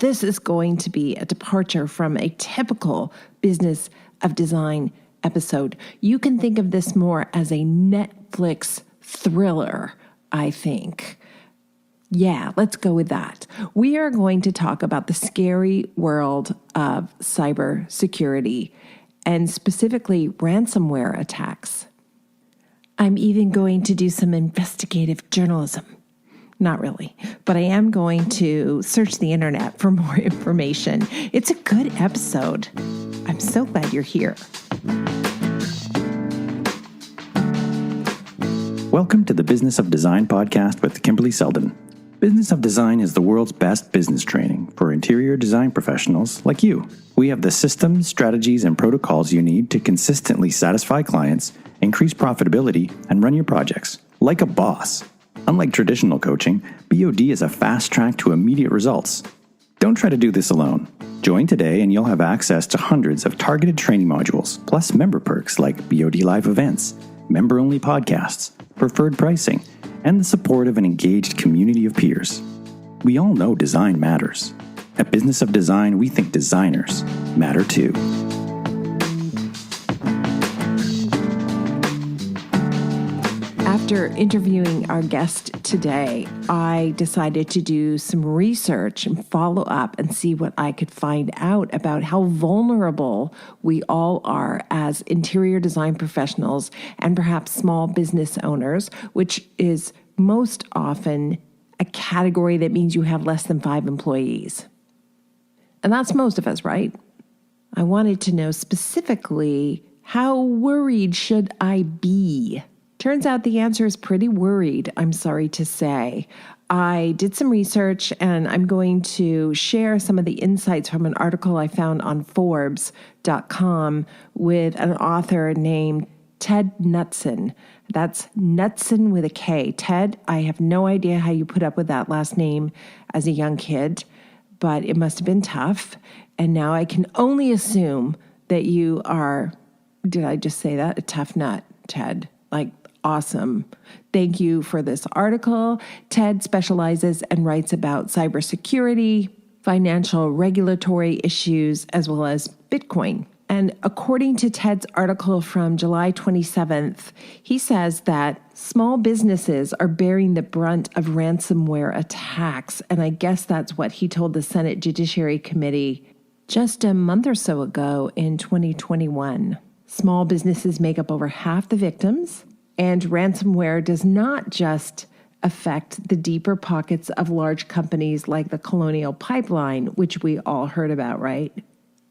this is going to be a departure from a typical Business of Design episode. You can think of this more as a Netflix thriller, I think. Yeah, let's go with that. We are going to talk about the scary world of cybersecurity and specifically ransomware attacks. I'm even going to do some investigative journalism. Not really, but I am going to search the internet for more information. It's a good episode. I'm so glad you're here. Welcome to the Business of Design podcast with Kimberly Selden. Business of Design is the world's best business training for interior design professionals like you. We have the systems, strategies, and protocols you need to consistently satisfy clients, increase profitability, and run your projects like a boss. Unlike traditional coaching, BOD is a fast track to immediate results. Don't try to do this alone. Join today and you'll have access to hundreds of targeted training modules, plus member perks like BOD live events, member-only podcasts, preferred pricing, and the support of an engaged community of peers. We all know design matters. At Business of Design, we think designers matter too. After interviewing our guest today, I decided to do some research and follow up and see what I could find out about how vulnerable we all are as interior design professionals and perhaps small business owners, which is most often a category that means you have less than 5 employees. And that's most of us, right? I wanted to know specifically, how worried should I be? Turns out the answer is pretty worried, I'm sorry to say. I did some research and I'm going to share some of the insights from an article I found on Forbes.com with an author named Ted Knutson. That's Knutson with a K. Ted, I have no idea how you put up with that last name as a young kid, but it must have been tough. And now I can only assume that you are, did I just say that? A tough nut, Ted. Awesome. Thank you for this article. Ted specializes and writes about cybersecurity, financial regulatory issues, as well as Bitcoin. And according to Ted's article from July 27th, he says that small businesses are bearing the brunt of ransomware attacks. And I guess that's what he told the Senate Judiciary Committee just a month or so ago in 2021. Small businesses make up over half the victims. And ransomware does not just affect the deeper pockets of large companies like the Colonial Pipeline, which we all heard about, right?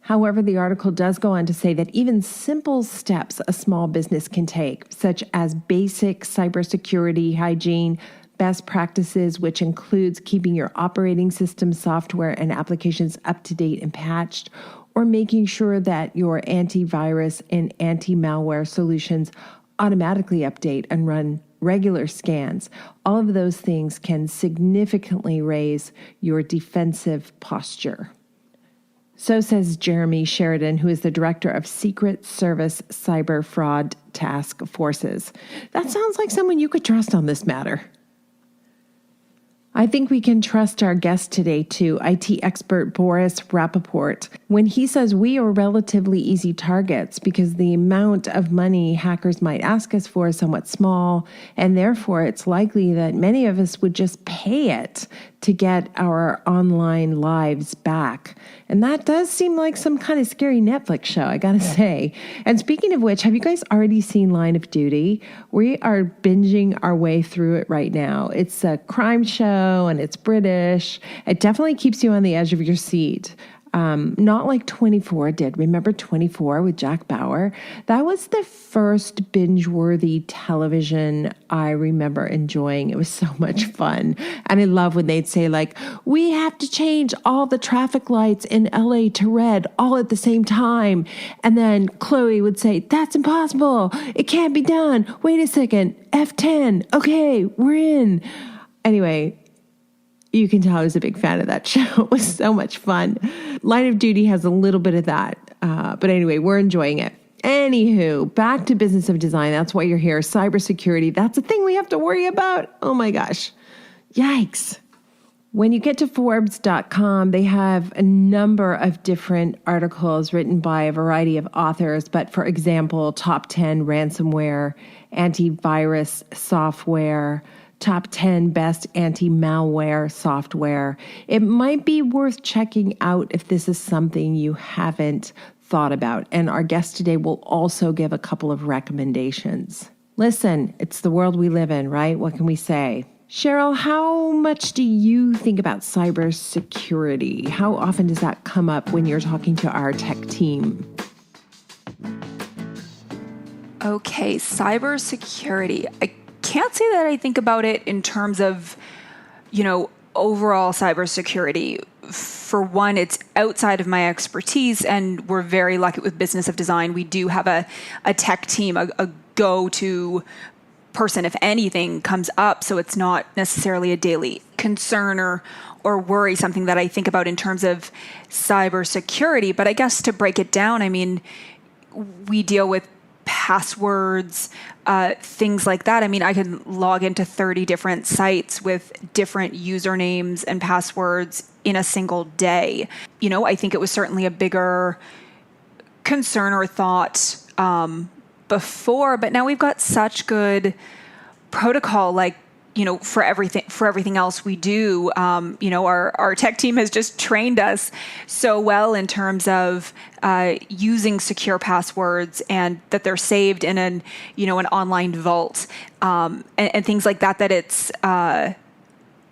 However, the article does go on to say that even simple steps a small business can take, such as basic cybersecurity hygiene, best practices, which includes keeping your operating system, software, and applications up to date and patched, or making sure that your antivirus and anti-malware solutions automatically update and run regular scans. All of those things can significantly raise your defensive posture. So says Jeremy Sheridan, who is the director of Secret Service Cyber Fraud Task Forces. That sounds like someone you could trust on this matter. I think we can trust our guest today too, IT expert Boris Rapoport, when he says we are relatively easy targets because the amount of money hackers might ask us for is somewhat small, and therefore it's likely that many of us would just pay it to get our online lives back. And that does seem like some kind of scary Netflix show, I gotta say. And speaking of which, have you guys already seen Line of Duty? We are binging our way through it right now. It's a crime show and it's British. It definitely keeps you on the edge of your seat. Not like 24 did. Remember 24 with Jack Bauer? That was the first binge-worthy television I remember enjoying. It was so much fun. And I love when they'd say we have to change all the traffic lights in LA to red all at the same time. And then Chloe would say, that's impossible. It can't be done. Wait a second. F10. Okay, we're in. Anyway, you can tell I was a big fan of that show. It was so much fun. Line of Duty has a little bit of that. But anyway, we're enjoying it. Anywho, back to Business of Design. That's why you're here. Cybersecurity. That's a thing we have to worry about. Oh my gosh. Yikes. When you get to Forbes.com, they have a number of different articles written by a variety of authors. But for example, top 10 ransomware, antivirus software, top 10 best anti-malware software. It might be worth checking out if this is something you haven't thought about. And our guest today will also give a couple of recommendations. Listen, it's the world we live in, right? What can we say? Cheryl, how much do you think about cybersecurity? How often does that come up when you're talking to our tech team? Okay, cybersecurity. I can't say that I think about it in terms of, overall cybersecurity. For one, it's outside of my expertise, and we're very lucky with Business of Design. We do have a tech team, a go-to person if anything comes up, so it's not necessarily a daily concern or worry, something that I think about in terms of cybersecurity. But I guess to break it down, we deal with passwords, things like that. I can log into 30 different sites with different usernames and passwords in a single day. I think it was certainly a bigger concern or thought before, but now we've got such good protocol, for everything else we do. Our tech team has just trained us so well in terms of using secure passwords, and that they're saved in an online vault, and things like that, that it's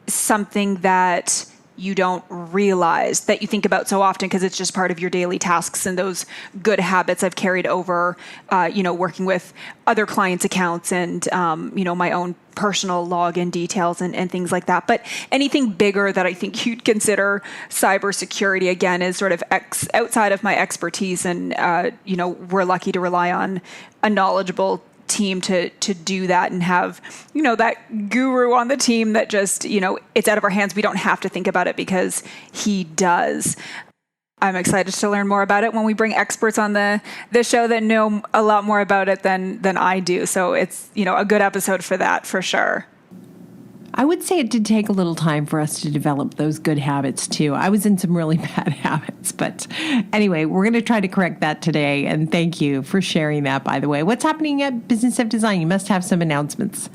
something that you don't realize that you think about so often because it's just part of your daily tasks, and those good habits I've carried over, working with other clients' accounts and, my own personal login details and things like that. But anything bigger that I think you'd consider cybersecurity, again, is sort of outside of my expertise. And, we're lucky to rely on a knowledgeable team to do that, and have that guru on the team that just it's out of our hands. We don't have to think about it because he does. I'm excited to learn more about it when we bring experts on the show that know a lot more about it than I do. So it's a good episode for that, for sure. I would say it did take a little time for us to develop those good habits too. I was in some really bad habits, but anyway, we're going to try to correct that today. And thank you for sharing that, by the way. What's happening at Business of Design? You must have some announcements.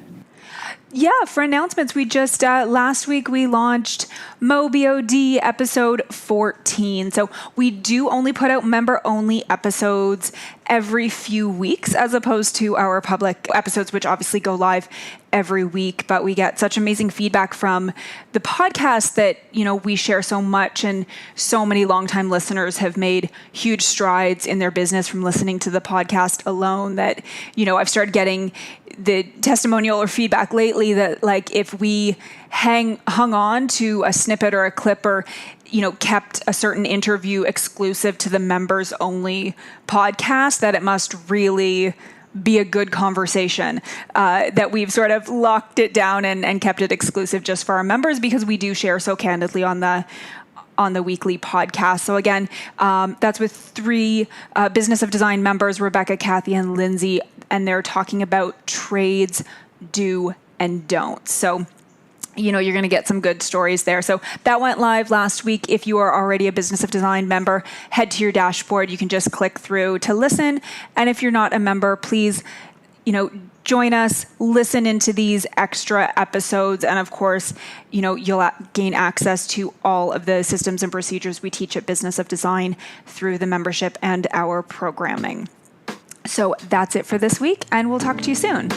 Yeah, for announcements, we just, last week we launched BOD episode 14. So we do only put out member-only episodes every few weeks, as opposed to our public episodes, which obviously go live every week. But we get such amazing feedback from the podcast that, we share so much, and so many longtime listeners have made huge strides in their business from listening to the podcast alone, that, I've started getting the testimonial or feedback lately that, if we hung on to a snippet or a clip, or kept a certain interview exclusive to the members only podcast, that it must really be a good conversation, that we've sort of locked it down and kept it exclusive just for our members, because we do share so candidly on the weekly podcast. So again, that's with 3 Business of Design members, Rebecca, Kathy, and Lindsay, and they're talking about trades, do and don't. So you're going to get some good stories there. So that went live last week. If you are already a Business of Design member, head to your dashboard. You can just click through to listen. And if you're not a member, please, join us, listen into these extra episodes. And of course, you'll gain access to all of the systems and procedures we teach at Business of Design through the membership and our programming. So that's it for this week, and we'll talk to you soon.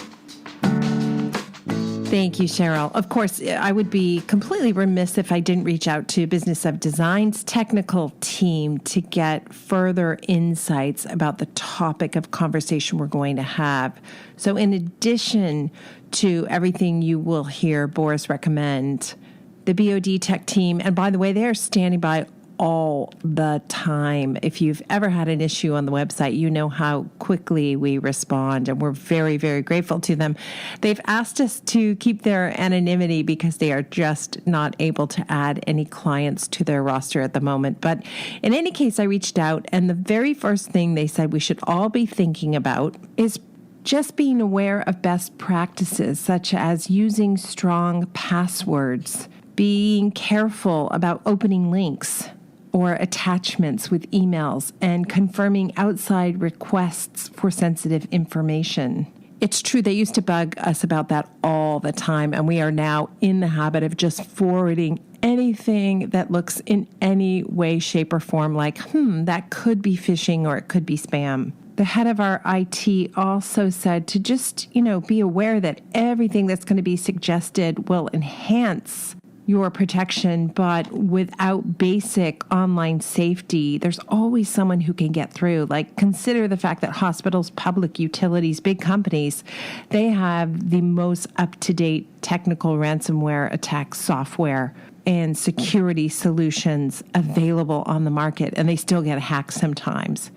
Thank you, Cheryl. Of course, I would be completely remiss if I didn't reach out to Business of Design's technical team to get further insights about the topic of conversation we're going to have. So in addition to everything you will hear Boris recommend, the BOD Tech Team, and by the way, they are standing by all the time. If you've ever had an issue on the website, you know how quickly we respond, and we're very, very grateful to them. They've asked us to keep their anonymity because they are just not able to add any clients to their roster at the moment. But in any case, I reached out, and the very first thing they said we should all be thinking about is just being aware of best practices, such as using strong passwords. being careful about opening links or attachments with emails, and confirming outside requests for sensitive information. It's true, they used to bug us about that all the time, and we are now in the habit of just forwarding anything that looks in any way, shape, or form like, that could be phishing or it could be spam. The head of our IT also said to just, be aware that everything that's going to be suggested will enhance your protection, but without basic online safety, there's always someone who can get through. Like, consider the fact that hospitals, public utilities, big companies, they have the most up-to-date technical ransomware attack software and security solutions available on the market, and they still get hacked sometimes.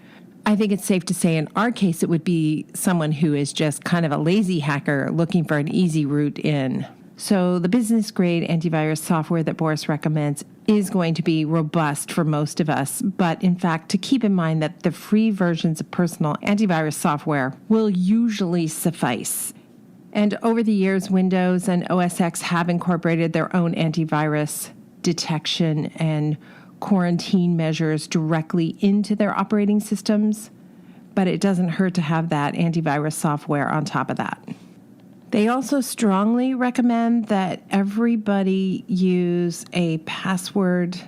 I think it's safe to say in our case, it would be someone who is just kind of a lazy hacker looking for an easy route in. So the business-grade antivirus software that Boris recommends is going to be robust for most of us, but in fact, to keep in mind that the free versions of personal antivirus software will usually suffice. And over the years, Windows and OS X have incorporated their own antivirus detection and quarantine measures directly into their operating systems, but it doesn't hurt to have that antivirus software on top of that. They also strongly recommend that everybody use a password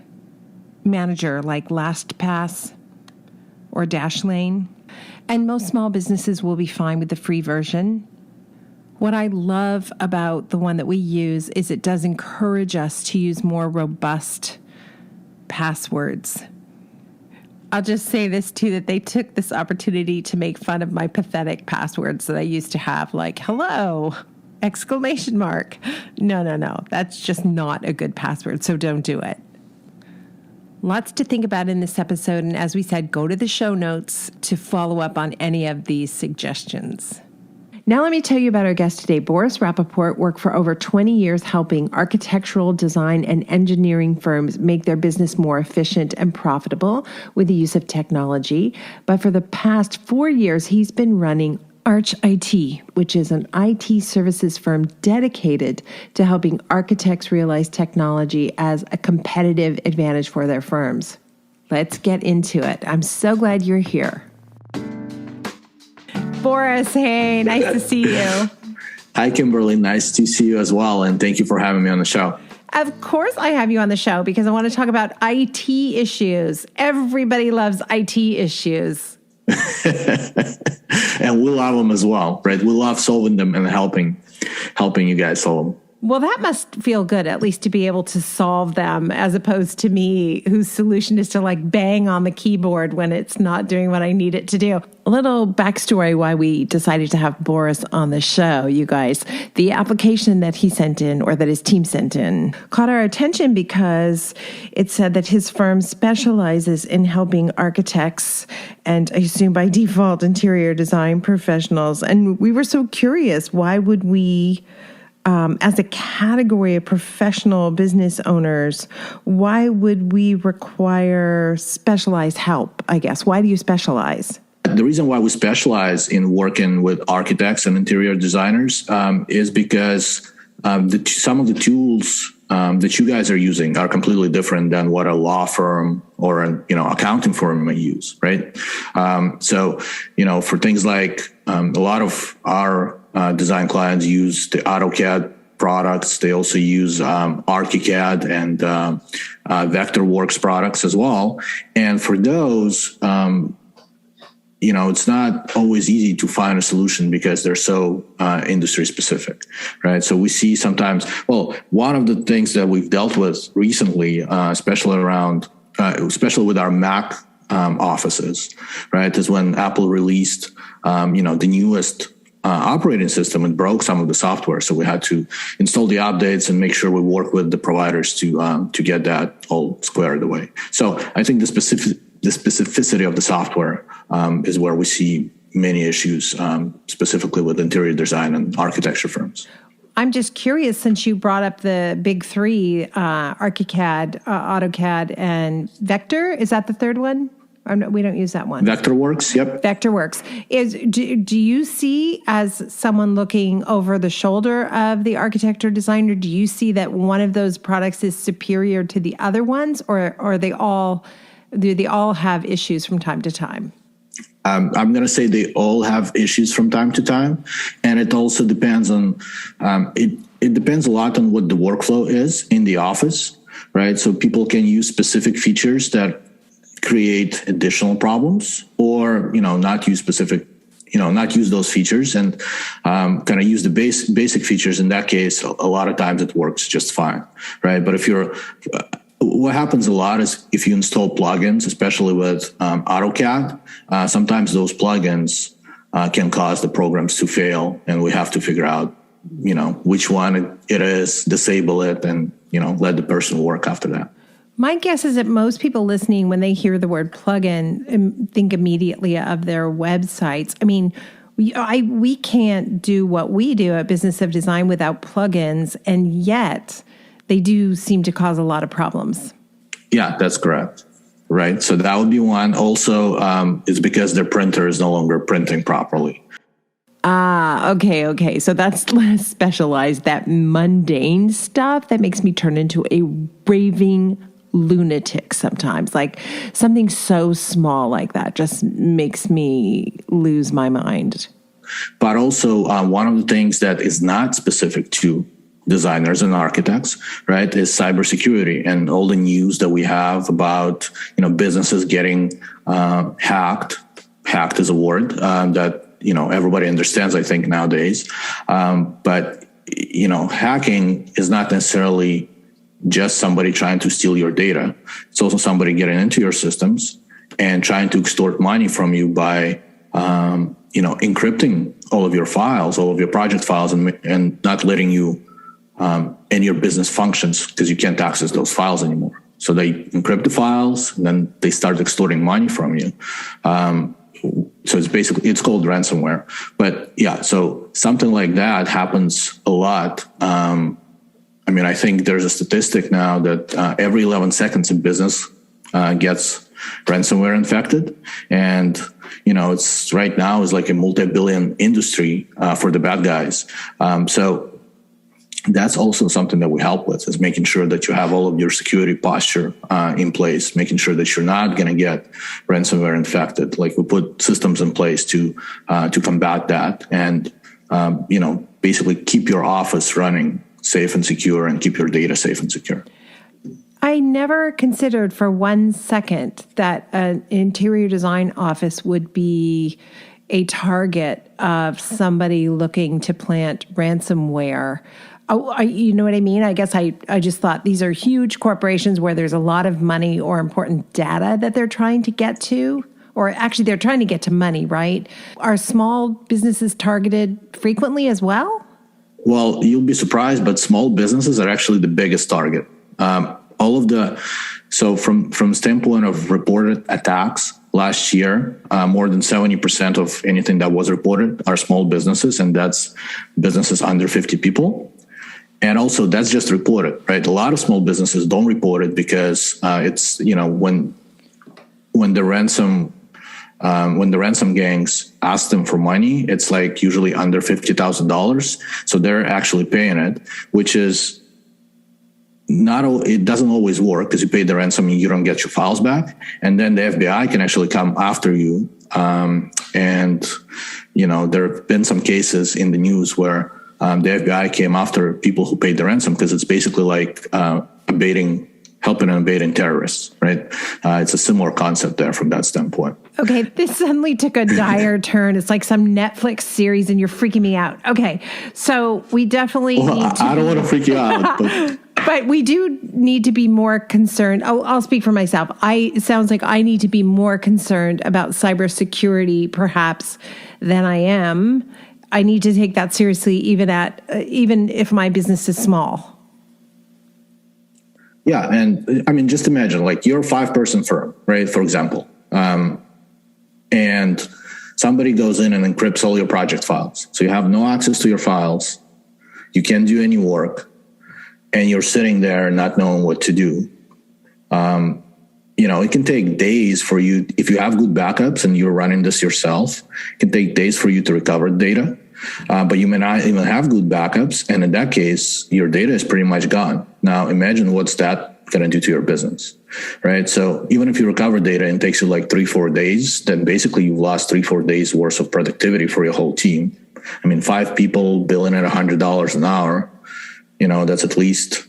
manager like LastPass or Dashlane, and most small businesses will be fine with the free version. What I love about the one that we use is it does encourage us to use more robust passwords. I'll just say this too, that they took this opportunity to make fun of my pathetic passwords that I used to have, like, hello, ! No. That's just not a good password, so don't do it. Lots to think about in this episode, and as we said, go to the show notes to follow up on any of these suggestions. Now let me tell you about our guest today. Boris Rapoport worked for over 20 years helping architectural, design, and engineering firms make their business more efficient and profitable with the use of technology. But for the past 4 years, he's been running Arch IT, which is an IT services firm dedicated to helping architects realize technology as a competitive advantage for their firms. Let's get into it. I'm so glad you're here. Boris, hey, nice to see you. Hi, Kimberly. Nice to see you as well. And thank you for having me on the show. Of course I have you on the show because I want to talk about IT issues. Everybody loves IT issues. And we love them as well, right? We love solving them and helping you guys solve them. Well, that must feel good, at least to be able to solve them, as opposed to me, whose solution is to like bang on the keyboard when it's not doing what I need it to do. A little backstory why we decided to have Boris on the show, you guys. The application that he sent in, or that his team sent in, caught our attention because it said that his firm specializes in helping architects and, I assume by default, interior design professionals. And we were so curious, why would we... as a category of professional business owners, why would we require specialized help, I guess? Why do you specialize? The reason why we specialize in working with architects and interior designers is because some of the tools that you guys are using are completely different than what a law firm or an accounting firm may use, right? So for things like a lot of our design clients use the AutoCAD products. They also use ArchiCAD and Vectorworks products as well. And for those, it's not always easy to find a solution because they're so industry specific, right? So we see sometimes, one of the things that we've dealt with recently, especially with our Mac offices, right, is when Apple released, the newest operating system and broke some of the software. So we had to install the updates and make sure we work with the providers to get that all squared away. So I think the specificity of the software is where we see many issues, specifically with interior design and architecture firms. I'm just curious, since you brought up the big three, ArchiCAD, AutoCAD, and Vector. Is that the third one? Or no, we don't use that one. Vectorworks, yep. Vectorworks. Do you see, as someone looking over the shoulder of the architect or designer, do you see that one of those products is superior to the other ones, or do they all have issues from time to time? I'm going to say they all have issues from time to time, and it also depends on it depends a lot on what the workflow is in the office, right? So people can use specific features that create additional problems, or not use those features and kind of use the basic features. In that case, a lot of times it works just fine, right? But what happens a lot is if you install plugins, especially with AutoCAD, sometimes those plugins can cause the programs to fail, and we have to figure out, which one it is, disable it, and, let the person work after that. My guess is that most people listening, when they hear the word plugin, think immediately of their websites. I mean, we can't do what we do at Business of Design without plugins, and yet they do seem to cause a lot of problems. Yeah, that's correct. Right. So that would be one. Also, it's because their printer is no longer printing properly. Okay. So that's less specialized, that mundane stuff that makes me turn into a raving lunatic sometimes. Like something so small like that just makes me lose my mind. But also, one of the things that is not specific to designers and architects, right, is cybersecurity, and all the news that we have about, businesses getting hacked. Hacked is a word that, everybody understands, I think, nowadays. But, hacking is not necessarily just somebody trying to steal your data. It's also somebody getting into your systems and trying to extort money from you by, encrypting all of your files, all of your project files, and not letting you and your business functions, because you can't access those files anymore. So they encrypt the files, and then they start extorting money from you. So it's called ransomware. But yeah, so something like that happens a lot. I think there's a statistic now that every 11 seconds a business gets ransomware infected. And, it's right now is like a multi-billion industry for the bad guys. So that's also something that we help with, is making sure that you have all of your security posture in place, making sure that you're not going to get ransomware infected. Like, we put systems in place to combat that, and basically keep your office running safe and secure, and keep your data safe and secure. I never considered for 1 second that an interior design office would be a target of somebody looking to plant ransomware. You know what I mean? I guess I just thought these are huge corporations where there's a lot of money or important data that they're trying to get to. Or actually, they're trying to get to money, right? Are small businesses targeted frequently as well? Well, you'll be surprised, but small businesses are actually the biggest target. So from standpoint of reported attacks last year, more than 70% of anything that was reported are small businesses, and that's businesses under 50 people. And also, that's just reported, right? A lot of small businesses don't report it because it's, when the ransom gangs ask them for money, it's like usually under $50,000. So they're actually paying it, which is it doesn't always work, because you pay the ransom and you don't get your files back. And then the FBI can actually come after you. And there have been some cases in the news where the FBI came after people who paid the ransom, because it's basically like helping and abating terrorists, right? It's a similar concept there from that standpoint. Okay, this suddenly took a dire turn. It's like some Netflix series, and you're freaking me out. Okay, so we definitely need to... I don't want to freak you out, but we do need to be more concerned. I'll speak for myself. It sounds like I need to be more concerned about cybersecurity, perhaps, than I am. I need to take that seriously, even if my business is small. Yeah, and just imagine, like, you're a 5-person firm, right? For example, and somebody goes in and encrypts all your project files, so you have no access to your files. You can't do any work, and you're sitting there not knowing what to do. it can take days for you. If you have good backups and you're running this yourself, it can take days for you to recover data. But you may not even have good backups. And in that case, your data is pretty much gone. Now, imagine what's that going to do to your business, right? So even if you recover data and it takes you like 3-4 days, then basically you've lost 3-4 days worth of productivity for your whole team. I mean, 5 people billing at $100 an hour, that's at least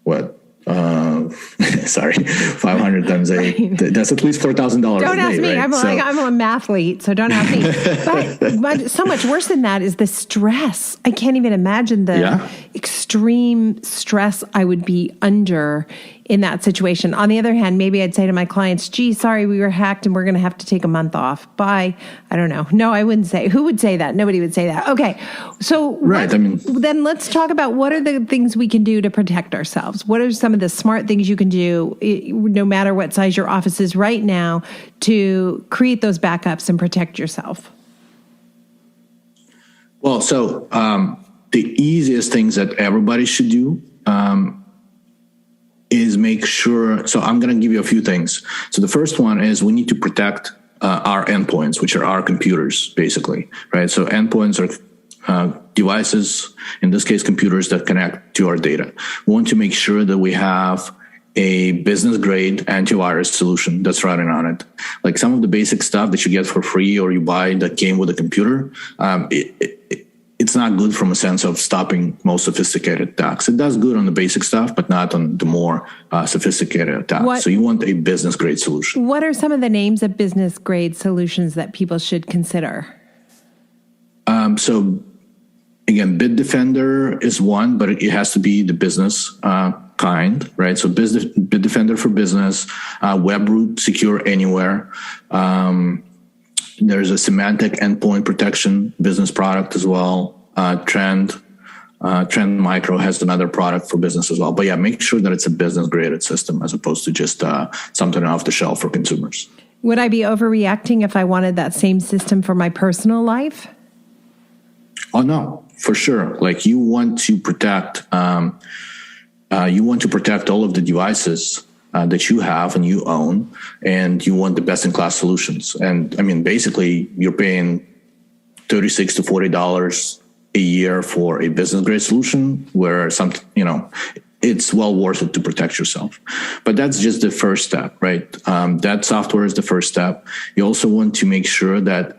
what? 500 times 8. That's at least $4,000 a day. Don't ask me. Right? I'm a mathlete, so don't ask me. But so much worse than that is the stress. I can't even imagine the extreme stress I would be under in that situation. On the other hand, maybe I'd say to my clients, gee, sorry, we were hacked and we're going to have to take a month off. Bye. I don't know. No, I wouldn't say. Who would say that? Nobody would say that. Okay. So then let's talk about what are the things we can do to protect ourselves. What are some of the smart things you can do, no matter what size your office is right now, to create those backups and protect yourself? Well, so the easiest things that everybody should do is make sure. So I'm going to give you a few things. So the first one is we need to protect our endpoints, which are our computers, basically, right? So endpoints are devices, in this case, computers that connect to our data. We want to make sure that we have a business-grade antivirus solution that's running on it. Like some of the basic stuff that you get for free or you buy that came with a computer, it's not good from a sense of stopping most sophisticated attacks. It does good on the basic stuff, but not on the more sophisticated attacks. So you want a business-grade solution. What are some of the names of business-grade solutions that people should consider? So again, Bitdefender is one, but it has to be the business kind, right? So Bitdefender for business, WebRoot Secure Anywhere. There's a semantic endpoint protection business product as well. Trend Micro has another product for business as well. But yeah, make sure that it's a business graded system as opposed to just something off the shelf for consumers. Would I be overreacting if I wanted that same system for my personal life? Oh no, for sure. Like you want to protect all of the devices that you have and you own, and you want the best-in-class solutions. And I mean, basically, you're paying $36 to $40 a year for a business-grade solution, where it's well worth it to protect yourself. But that's just the first step, right? That software is the first step. You also want to make sure that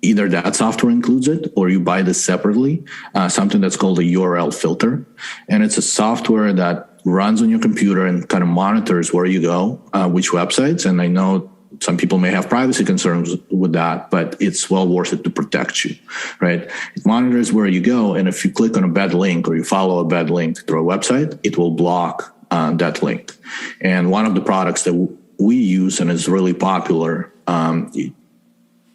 either that software includes it or you buy this separately, something that's called a URL filter. And it's a software that runs on your computer and kind of monitors where you go, which websites. And I know some people may have privacy concerns with that, but it's well worth it to protect you, right? It monitors where you go. And if you click on a bad link or you follow a bad link through a website, it will block that link. And one of the products that we use and is really popular,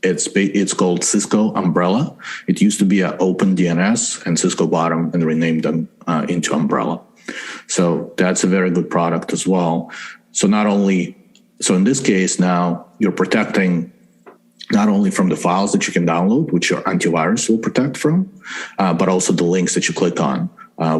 it's called Cisco Umbrella. It used to be an Open DNS, and Cisco bought them and renamed them into Umbrella. So that's a very good product as well. So in this case now you're protecting not only from the files that you can download, which your antivirus will protect from, but also the links that you click on,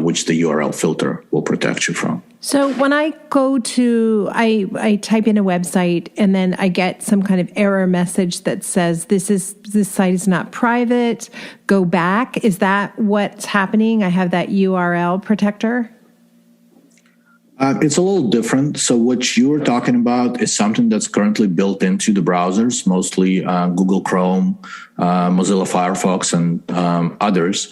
which the URL filter will protect you from. So when I I type in a website and then I get some kind of error message that says this site is not private, go back. Is that what's happening? I have that URL protector? It's a little different. So what you're talking about is something that's currently built into the browsers, mostly Google Chrome, Mozilla Firefox, and others.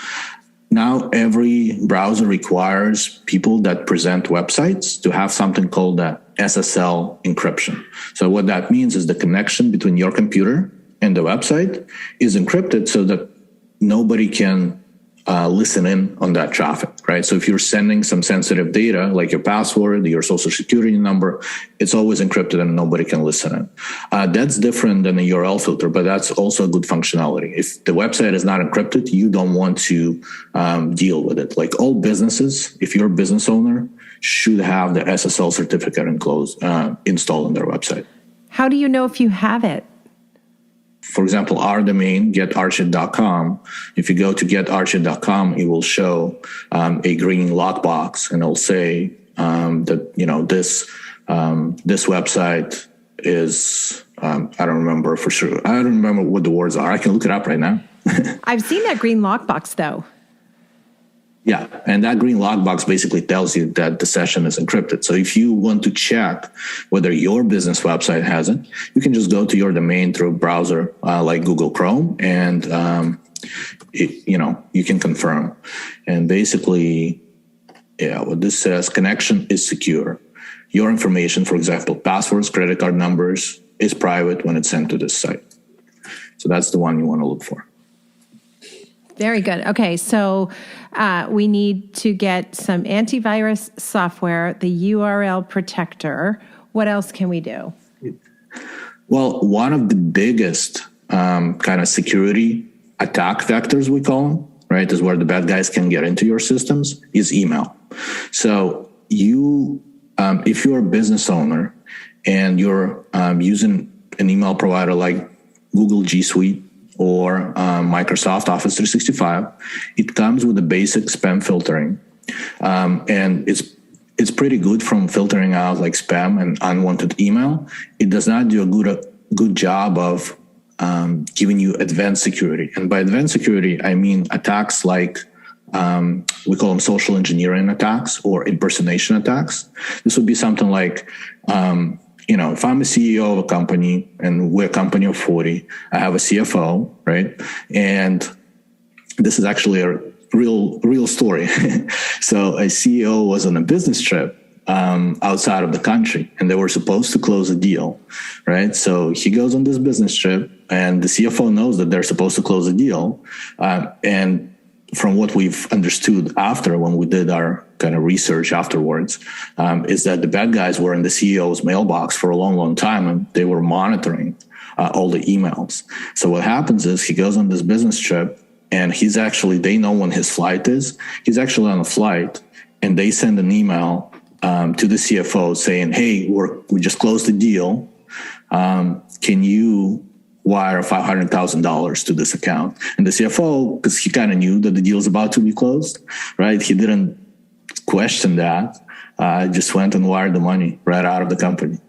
Now, every browser requires people that present websites to have something called the SSL encryption. So what that means is the connection between your computer and the website is encrypted so that nobody can listen in on that traffic, right? So if you're sending some sensitive data, like your password, your social security number, it's always encrypted and nobody can listen in. That's different than a URL filter, but that's also a good functionality. If the website is not encrypted, you don't want to deal with it. Like all businesses, if you're a business owner, should have the SSL certificate installed on their website. How do you know if you have it? For example, our domain, getarchit.com, if you go to getarchit.com, it will show a green lockbox, and it'll say that, this website is, I don't remember for sure. I don't remember what the words are. I can look it up right now. I've seen that green lockbox though. Yeah, and that green lockbox basically tells you that the session is encrypted. So if you want to check whether your business website has it, you can just go to your domain through a browser like Google Chrome, and you can confirm. And basically, what this says: connection is secure. Your information, for example, passwords, credit card numbers, is private when it's sent to this site. So that's the one you want to look for. Very good. Okay, so we need to get some antivirus software, the URL protector. What else can we do? Well, one of the biggest kind of security attack vectors, we call them, right, is where the bad guys can get into your systems, is email. So if you're a business owner and you're using an email provider like Google G Suite or Microsoft Office 365, it comes with a basic spam filtering. And it's pretty good from filtering out like spam and unwanted email. It does not do a good job of giving you advanced security. And by advanced security, I mean attacks like we call them social engineering attacks or impersonation attacks. This would be something like, if I'm a CEO of a company and we're a company of 40, I have a CFO, right? And this is actually a real story. So a CEO was on a business trip outside of the country, and they were supposed to close a deal, right? So he goes on this business trip, and the CFO knows that they're supposed to close a deal. And from what we've understood after, when we did our kind of research afterwards, is that the bad guys were in the CEO's mailbox for a long time, and they were monitoring all the emails. So what happens is he goes on this business trip, and they know when his flight is. He's actually on a flight, and they send an email to the CFO saying, hey, we just closed the deal. Can you wire $500,000 to this account? And the CFO, because he kind of knew that the deal was about to be closed, right? He didn't question that. Just went and wired the money right out of the company.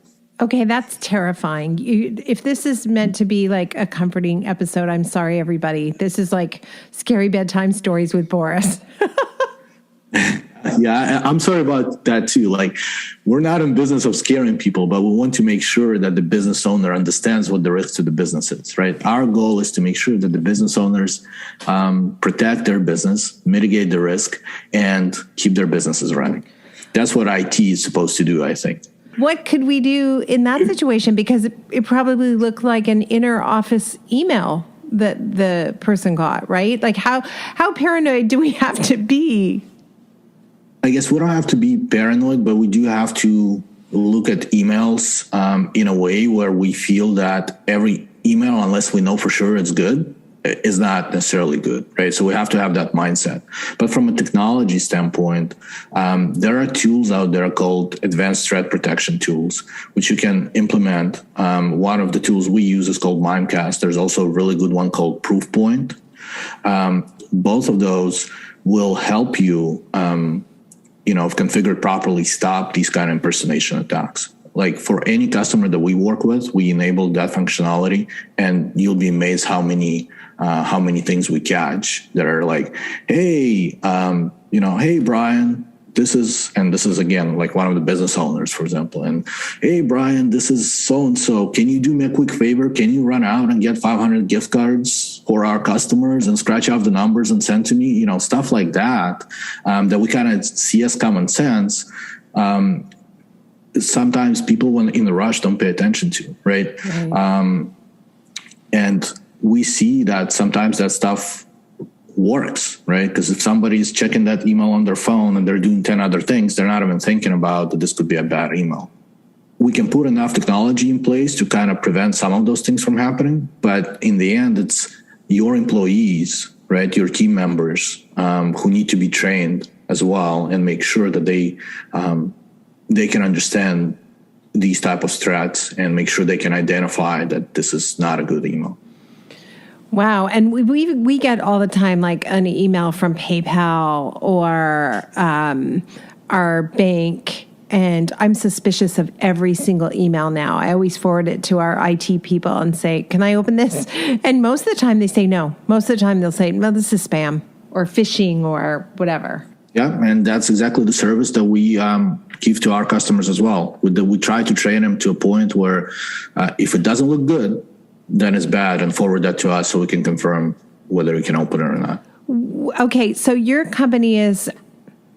Okay, that's terrifying. If this is meant to be like a comforting episode, I'm sorry, everybody. This is like scary bedtime stories with Boris. Yeah, I'm sorry about that too. Like, we're not in business of scaring people, but we want to make sure that the business owner understands what the risk to the business is, right? Our goal is to make sure that the business owners protect their business, mitigate the risk, and keep their businesses running. That's what IT is supposed to do, I think. What could we do in that situation? Because it probably looked like an inner office email that the person got, right? Like how paranoid do we have to be? I guess we don't have to be paranoid, but we do have to look at emails in a way where we feel that every email, unless we know for sure it's good, is not necessarily good, right? So we have to have that mindset. But from a technology standpoint, there are tools out there called advanced threat protection tools, which you can implement. One of the tools we use is called Mimecast. There's also a really good one called Proofpoint. Both of those will help you, if configured properly, stop these kind of impersonation attacks. Like for any customer that we work with, we enable that functionality, and you'll be amazed how many things we catch that are like, hey, hey, Brian, this is again, like one of the business owners, for example. And hey, Brian, this is so-and-so. Can you do me a quick favor? Can you run out and get 500 gift cards for our customers and scratch off the numbers and send to me? Stuff like that, that we kind of see as common sense. Sometimes people, when in the rush, don't pay attention to, right? And we see that sometimes that stuff works, right? Because if somebody's checking that email on their phone and they're doing 10 other things, they're not even thinking about that this could be a bad email. We can put enough technology in place to kind of prevent some of those things from happening. But in the end, it's your employees, right? Your team members who need to be trained as well and make sure that they can understand these type of threats and make sure they can identify that this is not a good email. Wow. And we get all the time like an email from PayPal or our bank and I'm suspicious of every single email now. I always forward it to our IT people and say, can I open this? And most of the time they say no. Most of the time they'll say, no, this is spam or phishing or whatever. Yeah, and that's exactly the service that we give to our customers as well. We try to train them to a point where if it doesn't look good, then it's bad, and forward that to us so we can confirm whether we can open it or not. Okay, so your company is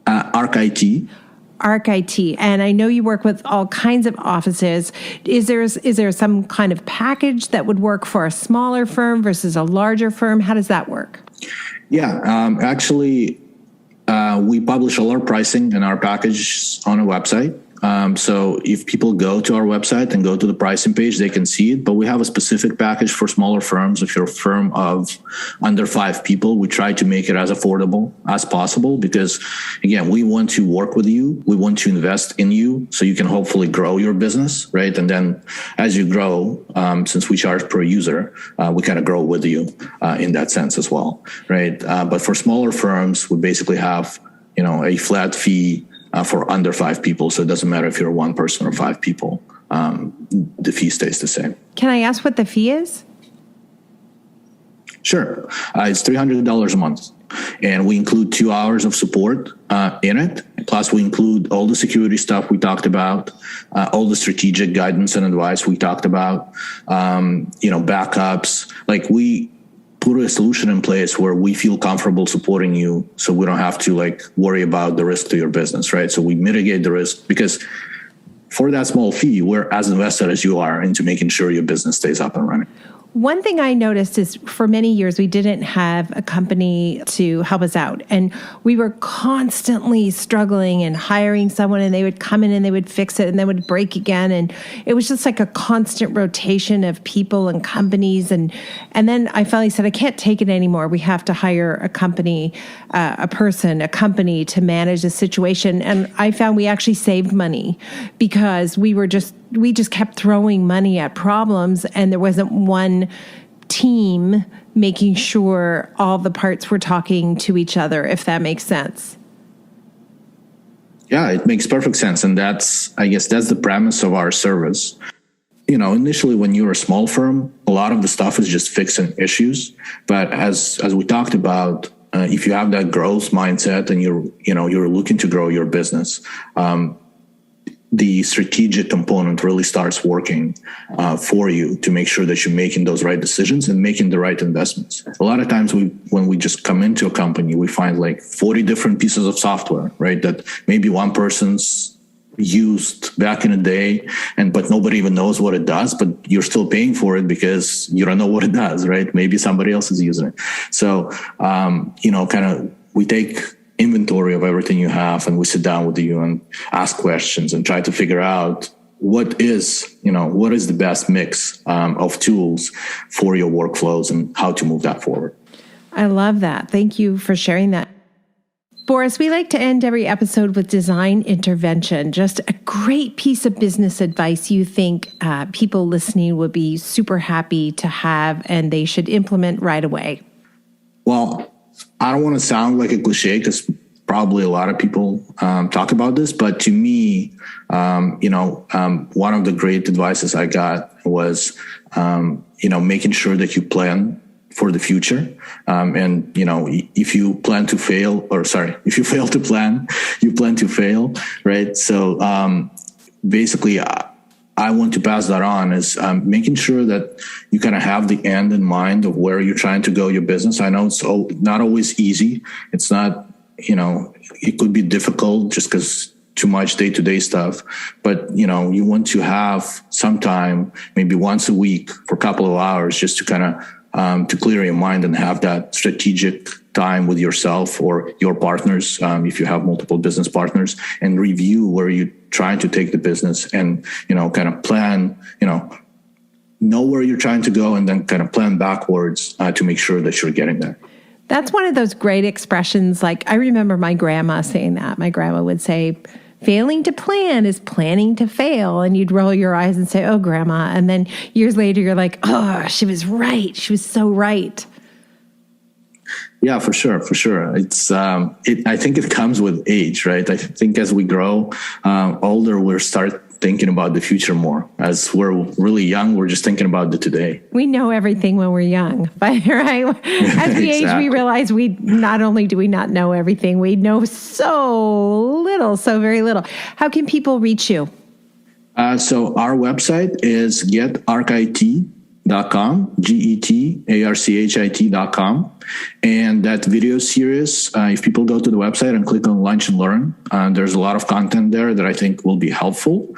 Arc IT. Arc IT, and I know you work with all kinds of offices. Is there some kind of package that would work for a smaller firm versus a larger firm? How does that work? Yeah, actually, we publish all our pricing and our packages on a website. So if people go to our website and go to the pricing page, they can see it. But we have a specific package for smaller firms. If you're a firm of under 5 people, we try to make it as affordable as possible because, again, we want to work with you. We want to invest in you so you can hopefully grow your business, right? And then as you grow, since we charge per user, we kind of grow with you in that sense as well, right? But for smaller firms, we basically have, a flat fee for under 5 people. So it doesn't matter if you're 1 person or 5 people. The fee stays the same. Can I ask what the fee is? Sure. It's $300 a month. And we include 2 hours of support in it. Plus, we include all the security stuff we talked about, all the strategic guidance and advice we talked about, backups. Like, we put a solution in place where we feel comfortable supporting you so we don't have to worry about the risk to your business, right? So we mitigate the risk because for that small fee, we're as invested as you are into making sure your business stays up and running. One thing I noticed is for many years, we didn't have a company to help us out. And we were constantly struggling and hiring someone, and they would come in and they would fix it and then would break again. And it was just like a constant rotation of people and companies. And then I finally said, I can't take it anymore. We have to hire a company, a company to manage the situation. And I found we actually saved money because we just kept throwing money at problems, and there wasn't one team making sure all the parts were talking to each other, if that makes sense. Yeah, it makes perfect sense. And that's the premise of our service. Initially when you're a small firm, a lot of the stuff is just fixing issues. But as we talked about, if you have that growth mindset and you're looking to grow your business, the strategic component really starts working for you to make sure that you're making those right decisions and making the right investments. A lot of times when we just come into a company, we find 40 different pieces of software, right? That maybe one person's used back in the day, but nobody even knows what it does, but you're still paying for it because you don't know what it does, right? Maybe somebody else is using it. So, we take inventory of everything you have, and we sit down with you and ask questions and try to figure out what is the best mix of tools for your workflows and how to move that forward. I love that. Thank you for sharing that. Boris, we like to end every episode with design intervention, just a great piece of business advice you think people listening would be super happy to have and they should implement right away. Well, I don't want to sound like a cliche because probably a lot of people talk about this, but to me, one of the great advices I got was, making sure that you plan for the future. If you plan to fail, if you fail to plan, you plan to fail, right? So basically, I want to pass that on is making sure that you kind of have the end in mind of where you're trying to go your business. I know it's not always easy. It's not, it could be difficult just because too much day-to-day stuff. But, you want to have some time, maybe once a week for a couple of hours just to kind of to clear your mind and have that strategic time with yourself or your partners, if you have multiple business partners, and review where you're trying to take the business and, kind of plan, know where you're trying to go and then kind of plan backwards to make sure that you're getting there. That's one of those great expressions. Like, I remember my grandma saying that. My grandma would say, failing to plan is planning to fail. And you'd roll your eyes and say, oh, grandma. And then years later, you're like, oh, she was right. She was so right. Yeah, for sure. It's I think it comes with age, right? I think as we grow older, we'll start thinking about the future more. As we're really young, we're just thinking about the today. We know everything when we're young, but right as we age, we realize we not only do we not know everything, we know so very little. How can people reach you? So our website is getarchit.com, getarchit.com. And that video series, if people go to the website and click on Lunch and Learn, there's a lot of content there that I think will be helpful.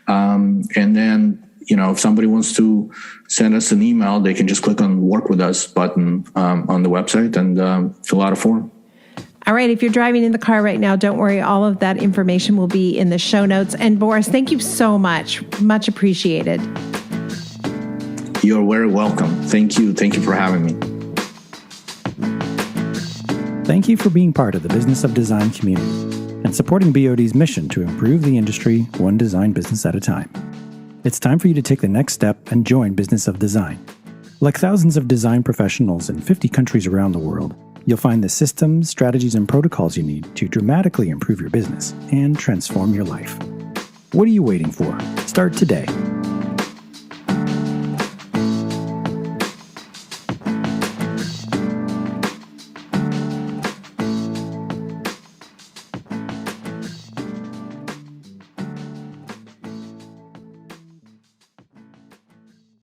And then, if somebody wants to send us an email, they can just click on Work With Us button on the website and fill out a form. All right, if you're driving in the car right now, don't worry. All of that information will be in the show notes. And Boris, thank you so much. Much appreciated. You're very welcome. Thank you. Thank you for having me. Thank you for being part of the Business of Design community and supporting BOD's mission to improve the industry one design business at a time. It's time for you to take the next step and join Business of Design. Like thousands of design professionals in 50 countries around the world, you'll find the systems, strategies, and protocols you need to dramatically improve your business and transform your life. What are you waiting for? Start today.